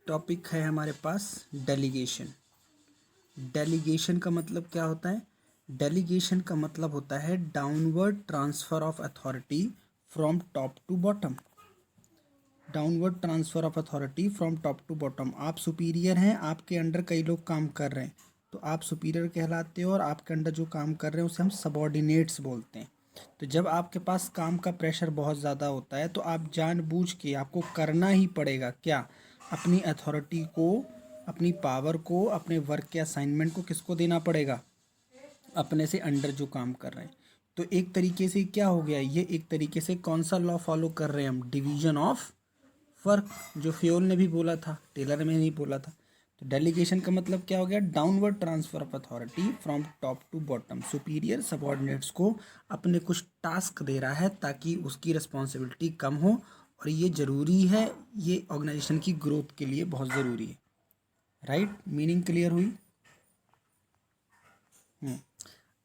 Topic है हमारे पास delegation. Delegation का मतलब क्या होता है? डेलीगेशन का मतलब होता है downward transfer of authority from top to bottom. Downward transfer of authority from top to bottom. आप सुपीरियर हैं, आपके अंडर कई लोग काम कर रहे हैं तो आप सुपीरियर कहलाते हो, और आपके अंडर जो काम कर रहे हैं उसे हम सबॉर्डिनेट्स बोलते हैं। तो जब आपके पास काम का प्रेशर बहुत ज़्यादा होता है तो आप जानबूझ के आपको करना ही पड़ेगा क्या? अपनी अथॉरिटी को, अपनी पावर को, अपने वर्क के असाइनमेंट को किसको देना पड़ेगा? अपने से अंडर जो काम कर रहे हैं। तो एक तरीके से क्या हो गया ये? एक तरीके से कौन सा लॉ फॉलो कर रहे हैं हम? डिवीजन ऑफ वर्क, जो फ्योल ने भी बोला था, टेलर में नहीं बोला था। तो डेलीगेशन का मतलब क्या हो गया? Downward transfer of authority from top to bottom. Superior subordinates को अपने कुछ टास्क दे रहा है ताकि उसकी रिस्पॉन्सिबिलिटी कम हो, और ये ज़रूरी है, ये ऑर्गेनाइजेशन की ग्रोथ के लिए बहुत ज़रूरी है। राइट? मीनिंग क्लियर हुई?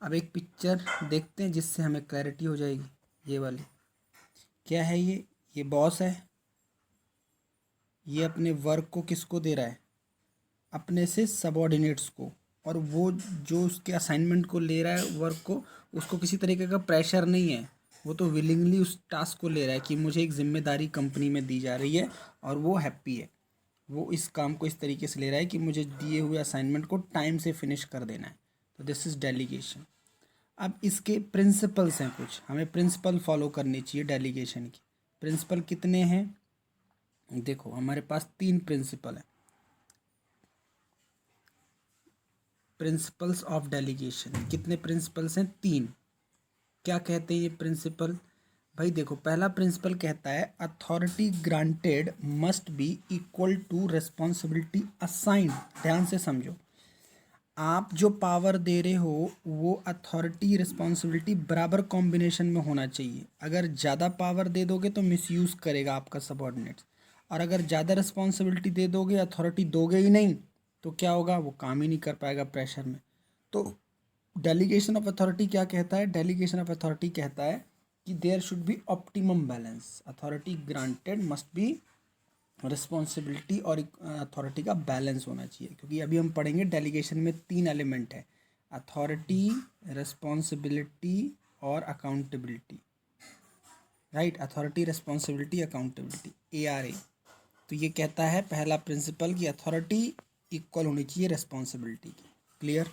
अब एक पिक्चर देखते हैं जिससे हमें क्लैरिटी हो जाएगी। ये वाली क्या है? ये बॉस है, ये अपने वर्क को किसको दे रहा है? अपने से सबॉर्डिनेट्स को। और वो जो उसके असाइनमेंट को ले रहा है, वर्क को, उसको किसी तरीके का प्रेशर नहीं है, वो तो विलिंगली उस टास्क को ले रहा है कि मुझे एक जिम्मेदारी कंपनी में दी जा रही है और वो हैप्पी है। वो इस काम को इस तरीके से ले रहा है कि मुझे दिए हुए असाइनमेंट को टाइम से फिनिश कर देना है। तो दिस इज़ डेलीगेशन। अब इसके प्रिंसिपल्स हैं, कुछ हमें प्रिंसिपल फॉलो करनी चाहिए डेलीगेशन की। प्रिंसिपल कितने हैं? देखो हमारे पास 3 प्रिंसिपल हैं। प्रिंसिपल्स ऑफ डेलीगेशन कितने प्रिंसिपल्स हैं? 3। क्या कहते हैं ये प्रिंसिपल? भाई देखो, पहला प्रिंसिपल कहता है authority granted must be equal to responsibility assigned. ध्यान से समझो, आप जो पावर दे रहे हो वो अथॉरिटी रिस्पॉन्सिबिलिटी बराबर कॉम्बिनेशन में होना चाहिए। अगर ज़्यादा पावर दे दोगे तो मिसयूज़ करेगा आपका सबॉर्डिनेट्स, और अगर ज़्यादा रिस्पॉन्सिबिलिटी दे दोगे, अथॉरिटी दोगे ही नहीं, तो क्या होगा? वो काम ही नहीं कर पाएगा प्रेशर में। तो डेलीगेशन ऑफ अथॉरिटी क्या कहता है? डेलीगेशन ऑफ अथॉरिटी कहता है कि there should be optimum balance. Authority granted must be, responsibility और अथॉरिटी का बैलेंस होना चाहिए। क्योंकि अभी हम पढ़ेंगे डेलीगेशन में 3 एलिमेंट है: अथॉरिटी, रिस्पॉन्सिबिलिटी और accountability. Right? Authority, responsibility, accountability, ARA। तो ये कहता है पहला प्रिंसिपल कि अथॉरिटी इक्वल होनी चाहिए रिस्पॉन्सिबिलिटी की। क्लियर?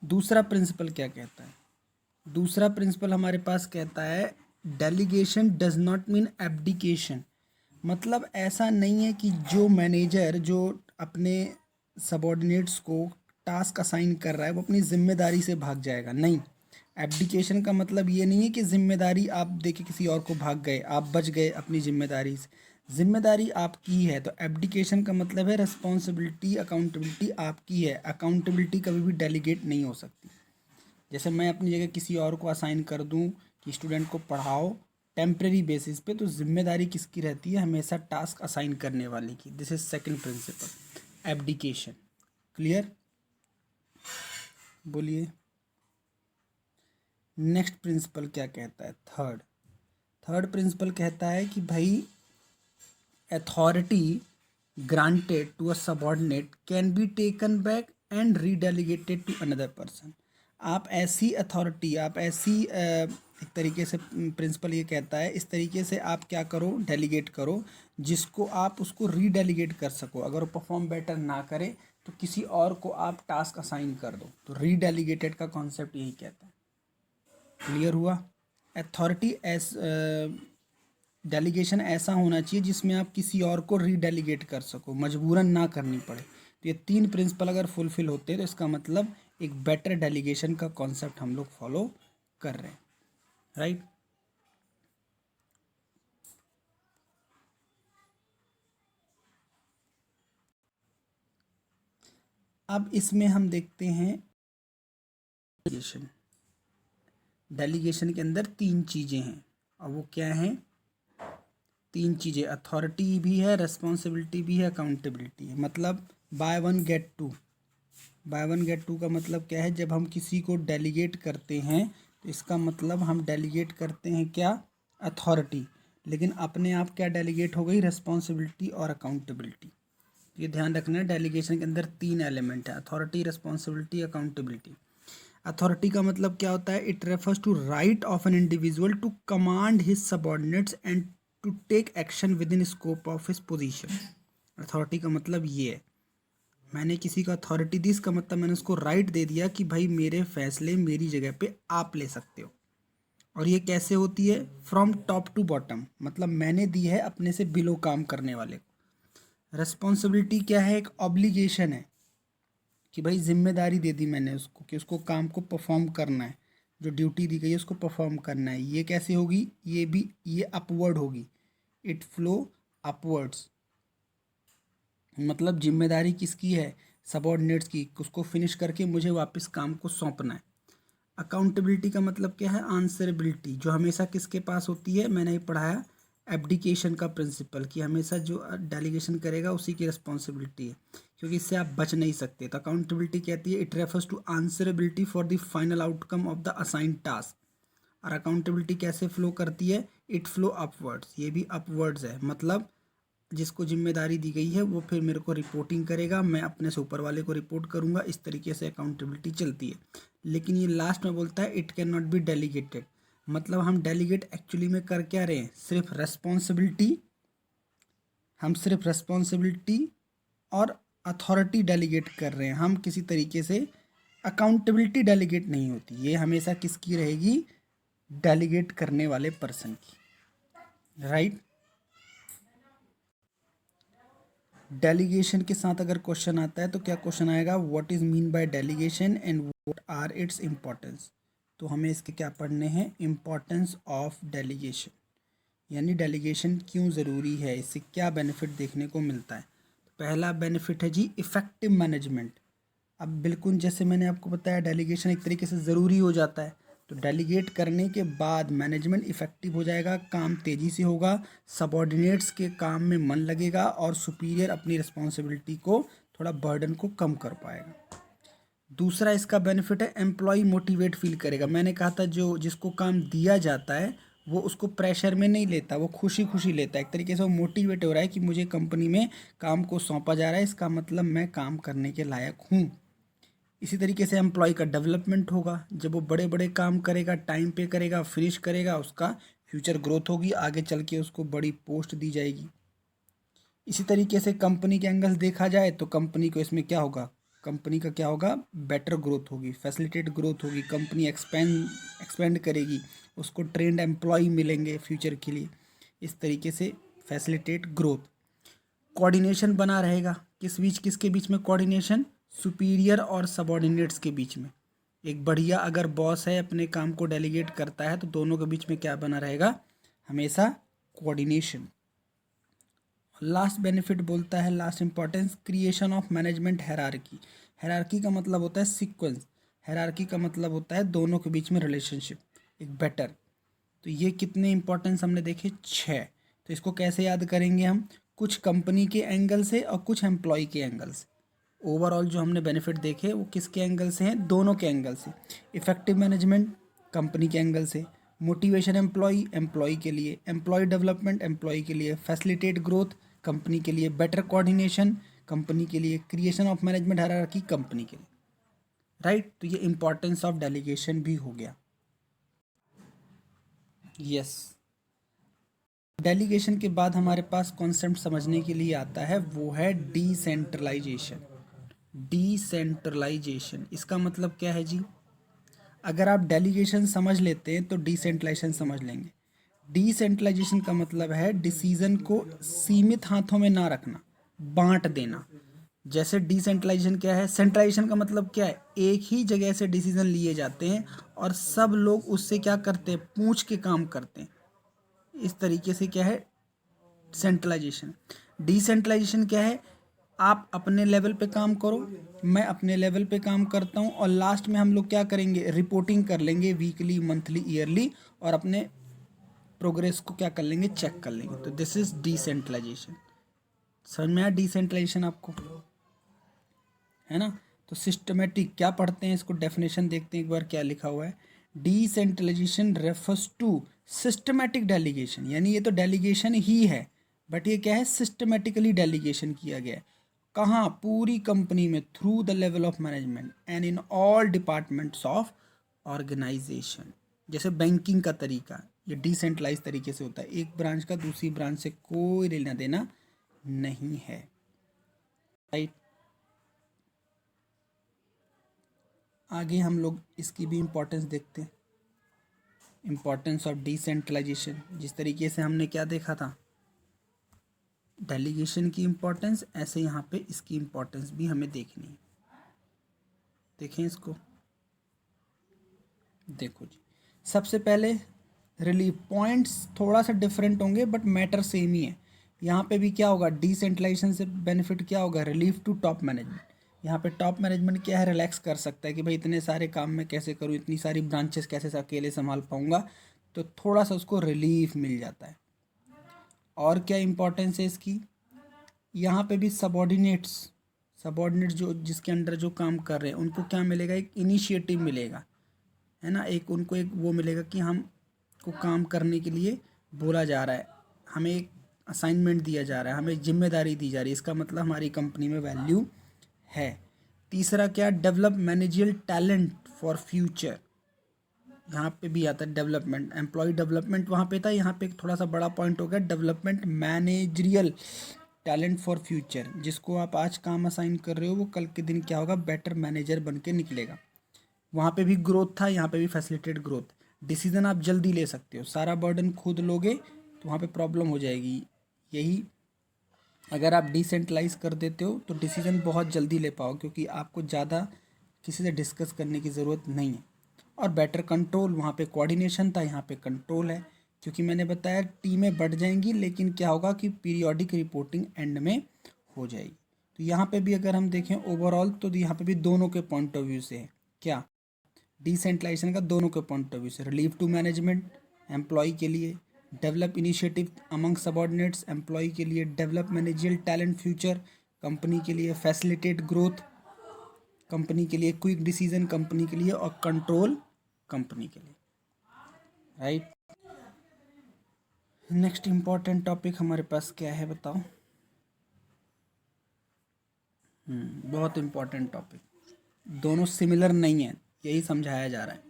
दूसरा प्रिंसिपल क्या कहता है? दूसरा प्रिंसिपल हमारे पास कहता है delegation does not mean abdication. मतलब ऐसा नहीं है कि जो मैनेजर जो अपने सबॉर्डिनेट्स को टास्क असाइन कर रहा है वो अपनी जिम्मेदारी से भाग जाएगा। नहीं, एब्डिकेशन का मतलब ये नहीं है कि जिम्मेदारी आप देके किसी और को भाग गए, आप बच गए अपनी जिम्मेदारी से। जिम्मेदारी आपकी है। तो एब्डिकेशन का मतलब है रिस्पॉन्सिबिलिटी, अकाउंटेबिलिटी आपकी है। अकाउंटेबिलिटी कभी भी डेलीगेट नहीं हो सकती। जैसे मैं अपनी जगह किसी और को असाइन कर दूं कि स्टूडेंट को पढ़ाओ टेम्प्रेरी बेसिस पे, तो जिम्मेदारी किसकी रहती है? हमेशा टास्क असाइन करने वाले की। This is second principle, abdication. Clear? बोलिए नेक्स्ट प्रिंसिपल क्या कहता है? थर्ड प्रिंसिपल कहता है कि भाई authority granted to a subordinate can be taken back and redelegated to another person. आप ऐसी अथॉरिटी, आप ऐसी एक तरीके से प्रिंसिपल ये कहता है, इस तरीके से आप क्या करो? डेलीगेट करो जिसको आप उसको रीडेलीगेट कर सको। अगर वो परफॉर्म बेटर ना करे तो किसी और को आप टास्क असाइन कर दो। तो रीडेलीगेटेड का कॉन्सेप्ट यही कहता है। क्लियर हुआ? अथॉरिटी एस डेलीगेशन ऐसा होना चाहिए जिसमें आप किसी और को रीडेलीगेट कर सको, मजबूरन ना करनी पड़े। तो ये 3 प्रिंसिपल अगर फुलफिल होते हैं तो इसका मतलब एक बेटर डेलीगेशन का कॉन्सेप्ट हम लोग फॉलो कर रहे हैं। राइट? अब इसमें हम देखते हैं डेलीगेशन। डेलीगेशन के अंदर 3 चीज़ें हैं, और वो क्या हैं? 3 चीज़ें, अथॉरिटी भी है, रिस्पॉन्सिबिलिटी भी है, अकाउंटेबिलिटी है। मतलब buy one get two. Buy one get two का मतलब क्या है? जब हम किसी को डेलीगेट करते हैं तो इसका मतलब हम डेलीगेट करते हैं क्या? अथॉरिटी। लेकिन अपने आप क्या डेलीगेट हो गई, रिस्पॉन्सिबिलिटी और अकाउंटेबिलिटी। ये ध्यान रखना है, डेलीगेशन के अंदर 3 एलिमेंट है, अथॉरिटी, रिस्पॉन्सिबिलिटी, अकाउंटेबिलिटी। अथॉरिटी का मतलब क्या होता है, it refers to right of an individual to command his subordinates and to take action within scope of his position. Authority का मतलब ये है, मैंने किसी को अथॉरिटी दी, इसका मतलब मैंने उसको राइट दे दिया कि भाई मेरे फैसले मेरी जगह पे आप ले सकते हो। और ये कैसे होती है, फ्रॉम टॉप टू बॉटम, मतलब मैंने दी है अपने से बिलो काम करने वाले को। रिस्पॉन्सिबिलिटी क्या है, एक ऑब्लिगेशन है कि भाई जिम्मेदारी दे दी मैंने उसको कि उसको काम को परफॉर्म करना है, जो ड्यूटी दी गई है उसको परफॉर्म करना है। ये कैसे होगी, ये अपवर्ड होगी, इट फ्लो अपवर्ड्स, मतलब जिम्मेदारी किसकी है, सबऑर्डिनेट्स की, उसको फिनिश करके मुझे वापस काम को सौंपना है। अकाउंटेबिलिटी का मतलब क्या है, आंसरेबिलिटी, जो हमेशा किसके पास होती है, मैंने ये पढ़ाया एब्डिकेशन का प्रिंसिपल, कि हमेशा जो डेलीगेशन करेगा उसी की रिस्पॉन्सिबिलिटी है, क्योंकि इससे आप बच नहीं सकते। तो अकाउंटेबिलिटी कहती है it refers to answerability for the final outcome of the assigned task. और अकाउंटेबिलिटी कैसे फ्लो करती है, इट फ्लो अपवर्ड्स, ये भी अपवर्ड्स है, मतलब जिसको जिम्मेदारी दी गई है वो फिर मेरे को रिपोर्टिंग करेगा, मैं अपने से ऊपर वाले को रिपोर्ट करूंगा, इस तरीके से अकाउंटेबिलिटी चलती है। लेकिन ये लास्ट में बोलता है it can not be delegated, मतलब हम डेलीगेट एक्चुअली में कर क्या रहे हैं, सिर्फ रेस्पॉन्सिबिलिटी, हम सिर्फ रेस्पॉन्सिबिलिटी और अथॉरिटी डेलीगेट कर रहे हैं, हम किसी तरीके से अकाउंटेबिलिटी डेलीगेट नहीं होती, ये हमेशा किसकी रहेगी, डेलीगेट करने वाले पर्सन की, राइट। डेलीगेशन के साथ अगर क्वेश्चन आता है तो क्या क्वेश्चन आएगा, what is mean by delegation and what are its importance. तो हमें इसके क्या पढ़ने हैं, इम्पोर्टेंस ऑफ डेलीगेशन, यानी डेलीगेशन क्यों ज़रूरी है, इससे क्या बेनिफिट देखने को मिलता है। तो पहला बेनिफिट है जी इफ़ेक्टिव मैनेजमेंट। अब बिल्कुल जैसे मैंने आपको बताया डेलीगेशन एक तरीके से ज़रूरी हो जाता है, तो डेलीगेट करने के बाद मैनेजमेंट इफ़ेक्टिव हो जाएगा, काम तेज़ी से होगा, सबऑर्डिनेट्स के काम में मन लगेगा और सुपीरियर अपनी रिस्पॉन्सिबिलिटी को, थोड़ा बर्डन को कम कर पाएगा। दूसरा इसका बेनिफिट है एम्प्लॉय मोटिवेट फील करेगा। मैंने कहा था जो जिसको काम दिया जाता है वो उसको प्रेशर में नहीं लेता, वो खुशी खुशी लेता है, एक तरीके से वो मोटिवेट हो रहा है कि मुझे कंपनी में काम को सौंपा जा रहा है, इसका मतलब मैं काम करने के लायक हूँ। इसी तरीके से एम्प्लॉय का डेवलपमेंट होगा, जब वो बड़े बड़े काम करेगा, टाइम पे करेगा, फिनिश करेगा, उसका फ्यूचर ग्रोथ होगी, आगे चल के उसको बड़ी पोस्ट दी जाएगी। इसी तरीके से कंपनी के एंगल देखा जाए तो कंपनी को इसमें क्या होगा, कंपनी का क्या होगा, बेटर ग्रोथ होगी, फैसिलिटेट ग्रोथ होगी, कंपनी एक्सपेंड करेगी, उसको ट्रेंड एम्प्लॉय मिलेंगे फ्यूचर के लिए, इस तरीके से फैसिलिटेट ग्रोथ। कोऑर्डिनेशन बना रहेगा, किसके बीच में कोऑर्डिनेशन, सुपीरियर और सबऑर्डिनेट्स के बीच में। एक बढ़िया अगर बॉस है अपने काम को डेलीगेट करता है तो दोनों के बीच में क्या बना रहेगा, हमेशा कोऑर्डिनेशन। लास्ट बेनिफिट बोलता है, last importance, creation of management hierarchy. Hierarchy का मतलब होता है सीक्वेंस, हैरार्की का मतलब होता है दोनों के बीच में रिलेशनशिप, एक बेटर। तो ये कितने इंपॉर्टेंस हमने देखे, 6। तो इसको कैसे याद करेंगे हम, कुछ कंपनी के एंगल से और कुछ एम्प्लॉय के एंगल से। ओवरऑल जो हमने बेनिफिट देखे वो किसके एंगल से हैं, दोनों के एंगल से। इफेक्टिव मैनेजमेंट कंपनी के एंगल से, मोटिवेशन एम्प्लॉय के लिए, एम्प्लॉय डेवलपमेंट एम्प्लॉय के लिए, फैसिलिटेट ग्रोथ कंपनी के लिए, बेटर कोऑर्डिनेशन कंपनी के लिए, creation of management hierarchy company के लिए, राइट। तो ये इंपॉर्टेंस ऑफ डेलीगेशन भी हो गया। यस, डेलीगेशन के बाद हमारे पास कॉन्सेप्ट समझने के लिए आता है, वो है डिसेंट्रलाइजेशन। डिसेंट्रलाइजेशन इसका मतलब क्या है जी, अगर आप डेलीगेशन समझ लेते हैं तो डिसेंट्रलाइजेशन समझ लेंगे। डिसेंट्रलाइजेशन का मतलब है डिसीजन को सीमित हाथों में ना रखना, बांट देना। जैसे डिसेंट्रलाइजेशन क्या है, सेंट्रलाइजेशन का मतलब क्या है, एक ही जगह से डिसीजन लिए जाते हैं और सब लोग उससे क्या करते हैं, पूछ के काम करते हैं, इस तरीके से क्या है सेंट्रलाइजेशन। डिसेंट्रलाइजेशन क्या है, आप अपने लेवल पे काम करो, मैं अपने लेवल पे काम करता हूँ, और लास्ट में हम लोग क्या करेंगे, रिपोर्टिंग कर लेंगे वीकली, मंथली, ईयरली, और अपने प्रोग्रेस को क्या कर लेंगे, चेक कर लेंगे। तो दिस इज डिसेंट्रलाइजेशन। समझ में आया डिसेंट्रलाइजेशन आपको, है ना। तो सिस्टमेटिक क्या पढ़ते हैं, इसको डेफिनेशन देखते हैं एक बार क्या लिखा हुआ है। Decentralisation refers to systematic delegation, यानी ये तो डेलीगेशन ही है, बट ये क्या है, सिस्टमेटिकली डेलीगेशन किया गया है। कहाँ, पूरी कंपनी में, through the level of management and in all departments of organisation. जैसे बैंकिंग का तरीका, ये डिसेंट्रलाइज तरीके से होता है, एक ब्रांच का दूसरी ब्रांच से कोई लेना देना नहीं है, राइट। आगे हम लोग इसकी भी इम्पोर्टेंस देखते हैं, इम्पोर्टेंस ऑफ डिसेंट्रलाइजेशन। जिस तरीके से हमने क्या देखा था, डेलीगेशन की इम्पोर्टेंस, ऐसे यहाँ पे इसकी इम्पोर्टेंस भी हमें देखनी है। देखें इसको, देखो जी, सबसे पहले रिलीफ पॉइंट्स थोड़ा सा डिफरेंट होंगे बट मैटर सेम ही है। यहाँ पे भी क्या होगा, डिसेंट्रलाइजेशन से बेनिफिट क्या होगा, रिलीफ टू टॉप मैनेजमेंट। यहाँ पे टॉप मैनेजमेंट क्या है, रिलैक्स कर सकता है कि भाई इतने सारे काम मैं कैसे करूँ, इतनी सारी ब्रांचेस कैसे अकेले संभाल पाऊँगा, तो थोड़ा सा उसको रिलीफ मिल जाता है। और क्या इम्पोर्टेंस है इसकी, यहाँ पे भी सबॉर्डिनेट्स जो जिसके अंडर जो काम कर रहे हैं उनको क्या मिलेगा, एक इनिशिएटिव मिलेगा, है ना, एक उनको एक वो मिलेगा कि हम को काम करने के लिए बोला जा रहा है, हमें एक असाइनमेंट दिया जा रहा है, हमें जिम्मेदारी दी जा रही है, इसका मतलब हमारी कंपनी में वैल्यू है। तीसरा क्या, develop managerial talent for future. यहाँ पे भी आता है डेवलपमेंट, एम्प्लॉय डेवलपमेंट वहाँ पे था, यहाँ पे एक थोड़ा सा बड़ा पॉइंट हो गया, development managerial talent for future. जिसको आप आज काम असाइन कर रहे हो वो कल के दिन क्या होगा, बेटर मैनेजर बन के निकलेगा। वहाँ पे भी ग्रोथ था, यहाँ पे भी फैसिलिटेट ग्रोथ। डिसीजन आप जल्दी ले सकते हो, सारा बर्डन खुद लोगे तो वहाँ पे प्रॉब्लम हो जाएगी। यही अगर आप डिसेंट्रलाइज कर देते हो तो डिसीजन बहुत जल्दी ले पाओ, क्योंकि आपको ज़्यादा किसी से डिस्कस करने की ज़रूरत नहीं है। और बेटर कंट्रोल, वहाँ पे कोऑर्डिनेशन था, यहाँ पे कंट्रोल है, क्योंकि मैंने बताया टीमें बढ़ जाएंगी, लेकिन क्या होगा कि पीरियोडिक रिपोर्टिंग एंड में हो जाएगी। तो यहाँ पे भी अगर हम देखें ओवरऑल, तो यहाँ पे भी दोनों के पॉइंट ऑफ व्यू से है, क्या, डिसेंट्रलाइजेशन का दोनों के पॉइंट ऑफ व्यू से, रिलीफ टू मैनेजमेंट एम्प्लॉय के लिए, develop initiative among subordinates employ के लिए, develop managerial talent future company के लिए, फैसिलिटेट ग्रोथ कंपनी के लिए, क्विक डिसीजन कंपनी के लिए, और कंट्रोल कंपनी के लिए, राइट। नेक्स्ट इंपॉर्टेंट टॉपिक हमारे पास क्या है बताओ। बहुत इंपॉर्टेंट टॉपिक, दोनों सिमिलर नहीं है, यही समझाया जा रहा है।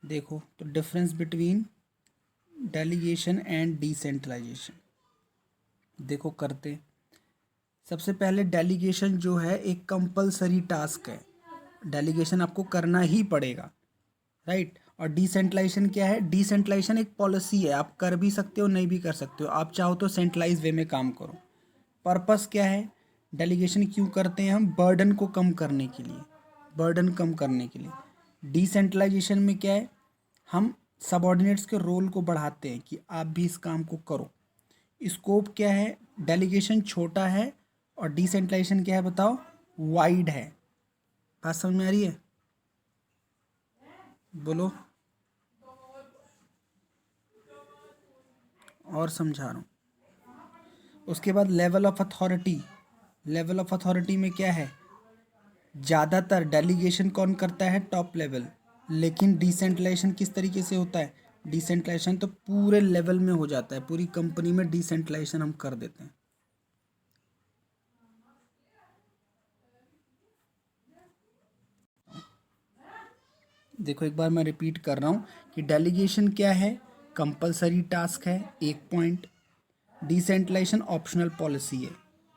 देखो तो difference between delegation and decentralisation, देखो करते। सबसे पहले डेलीगेशन जो है एक कंपलसरी टास्क है, डेलीगेशन आपको करना ही पड़ेगा, राइट। और डिसेंट्रलाइजेशन क्या है, डिसेंट्रलाइजेशन एक पॉलिसी है, आप कर भी सकते हो नहीं भी कर सकते हो, आप चाहो तो सेंट्रलाइज वे में काम करो। पर्पस क्या है, डेलीगेशन क्यों करते हैं हम, बर्डन को कम करने के लिए, बर्डन कम करने के लिए। डिसेंट्रलाइजेशन में क्या है, हम सबऑर्डिनेट्स के रोल को बढ़ाते हैं कि आप भी इस काम को करो। स्कोप क्या है, डेलीगेशन छोटा है और डिसेंट्रलाइजेशन क्या है बताओ, वाइड है। बात समझ में आ रही है, बोलो, और समझा रहा हूँ। उसके बाद level of authority, level of authority में क्या है, ज़्यादातर डेलीगेशन कौन करता है, टॉप लेवल, लेकिन डिसेंट्रलाइजेशन किस तरीके से होता है, डिसेंट्रलाइजेशन तो पूरे लेवल में हो जाता है, पूरी कंपनी में डिसेंट्रलाइजेशन हम कर देते हैं। देखो एक बार मैं रिपीट कर रहा हूँ कि डेलीगेशन क्या है, कंपलसरी टास्क है, एक पॉइंट। डिसेंट्रलाइजेशन ऑप्शनल पॉलिसी है,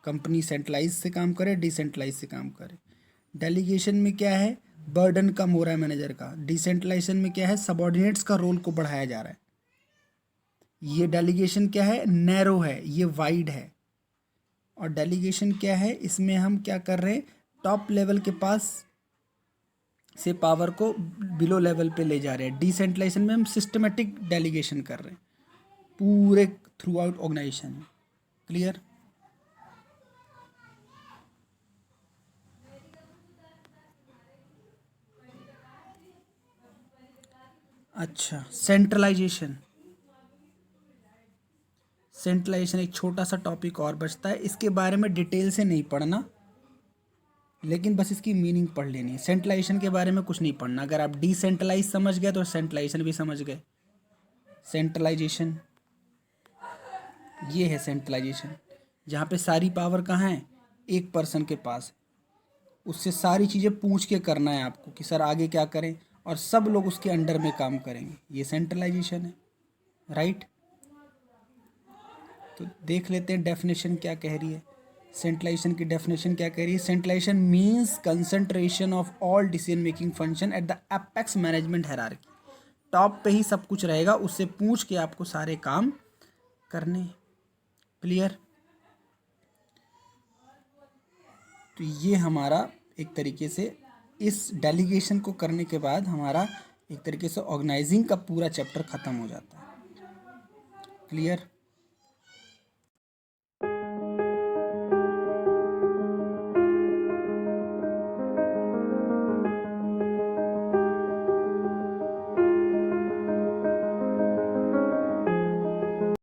कंपनी सेंट्रलाइज से काम करे, डिसेंट्रलाइज से काम करे। डेलीगेशन में क्या है, बर्डन कम हो रहा है मैनेजर का। डिसेंट्रलाइजेशन में क्या है, सबऑर्डिनेट्स का रोल को बढ़ाया जा रहा है। ये डेलीगेशन क्या है, नैरो है, ये वाइड है। और डेलीगेशन क्या है, इसमें हम क्या कर रहे हैं, टॉप लेवल के पास से पावर को बिलो लेवल पे ले जा रहे हैं। डिसेंट्रलाइजेशन में हम सिस्टमेटिक डेलीगेशन कर रहे हैं पूरे थ्रू आउट ऑर्गेनाइजेशन। क्लियर, अच्छा। सेंट्रलाइजेशन, सेंट्रलाइजेशन एक छोटा सा टॉपिक और बचता है, इसके बारे में डिटेल से नहीं पढ़ना, लेकिन बस इसकी मीनिंग पढ़ लेनी है। सेंट्रलाइजेशन के बारे में कुछ नहीं पढ़ना, अगर आप डिसेंट्रलाइज समझ गए तो सेंट्रलाइजेशन भी समझ गए। सेंट्रलाइजेशन, ये है सेंट्रलाइजेशन, जहाँ पे सारी पावर कहाँ है, एक पर्सन के पास है, उससे सारी चीज़ें पूछ के करना है आपको कि सर आगे क्या करें, और सब लोग उसके अंडर में काम करेंगे, ये सेंट्रलाइजेशन है, राइट। तो देख लेते हैं डेफिनेशन क्या कह रही है। सेंट्रलाइजेशन की डेफिनेशन क्या कह रही है, centralisation means concentration of all decision making function at the apex management hierarchy, top पे ही सब कुछ रहेगा, उससे पूछ के आपको सारे काम करने। क्लियर। तो ये हमारा एक तरीके से इस डेलीगेशन को करने के बाद हमारा एक तरीके से ऑर्गेनाइजिंग का पूरा चैप्टर खत्म हो जाता है। क्लियर।